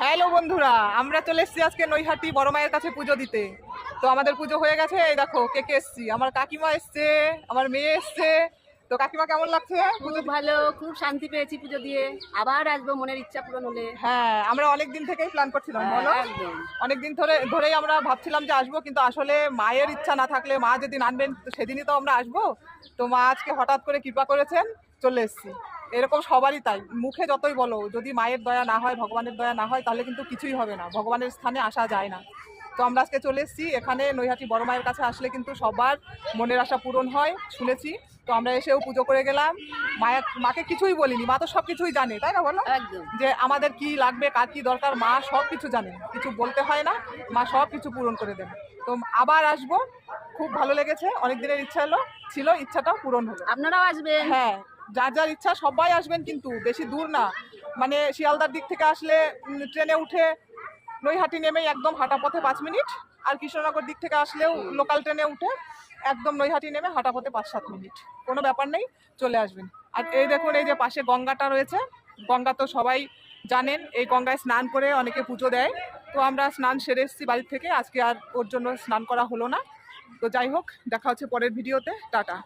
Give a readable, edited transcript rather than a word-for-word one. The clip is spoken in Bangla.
হ্যালো বন্ধুরা, আমরা চলে এসেছি আজকে নৈহাটি বড় মায়ের কাছে পুজো দিতে। তো আমাদের পুজো হয়ে গেছে, এই দেখো কে কে এসছি। আমার কাকিমা এসছে, আমার মেয়ে এসছে। তো কাকিমা কেমন লাগছে পুজো? খুব ভালো, খুব শান্তি পেয়েছি পুজো দিয়ে। আবার আসবো মনের ইচ্ছা পূরণ হলে। হ্যাঁ, আমরা অনেক দিন থেকেই প্ল্যান করছিলাম, বলো। একদম। অনেক দিন ধরেই আমরা ভাবছিলাম যে আসবো, কিন্তু আসলে মায়ের ইচ্ছা না থাকলে, মা যেদিন আনবেন তো সেদিনই তো আমরা আসবো। তো মা আজকে হঠাৎ করে কৃপা করেছেন, চলে এসছি। এরকম সবারই তাই, মুখে যতই বলো, যদি মায়ের দয়া না হয়, ভগবানের দয়া না হয়, তাহলে কিন্তু কিছুই হবে না, ভগবানের স্থানে আসা যায় না। তো আমরা আজকে চলে এসেছি এখানে নৈহাটি বড় মায়ের কাছে। আসলে কিন্তু সবার মনের আশা পূরণ হয় শুনেছি। তো আমরা এসেও পুজো করে গেলাম। মাকে কিছুই বলিনি, মা তো সব কিছুই জানে, তাই না বলো? একদম। যে আমাদের কি লাগবে, কার কি দরকার, মা সব কিছু জানেন, কিছু বলতে হয় না, মা সব কিছু পূরণ করে দেন। তো আবার আসবো, খুব ভালো লেগেছে, অনেক দিনের ইচ্ছা ছিল, ইচ্ছাটাও পূরণ হলো। আপনারাও আসবেন। হ্যাঁ, যার যার ইচ্ছা সবাই আসবেন, কিন্তু বেশি দূর না। মানে শিয়ালদার দিক থেকে আসলে ট্রেনে উঠে নৈহাটি নেমেই একদম হাঁটা পথে 5 মিনিট, আর কৃষ্ণনগর দিক থেকে আসলেও লোকাল ট্রেনে উঠে একদম নৈহাটি নেমে হাঁটা পথে 5-7 মিনিট, কোনো ব্যাপার নেই, চলে আসবেন। আর এই দেখুন, এই যে পাশে গঙ্গাটা রয়েছে, গঙ্গা তো সবাই জানেন, এই গঙ্গায় স্নান করে অনেকে পুজো দেয়। তো আমরা স্নান সেরে এসেছি বাড়ির থেকে, আজকে আর ওর জন্য স্নান করা হলো না। তো যাই হোক, দেখা হচ্ছে পরের ভিডিওতে, টাটা।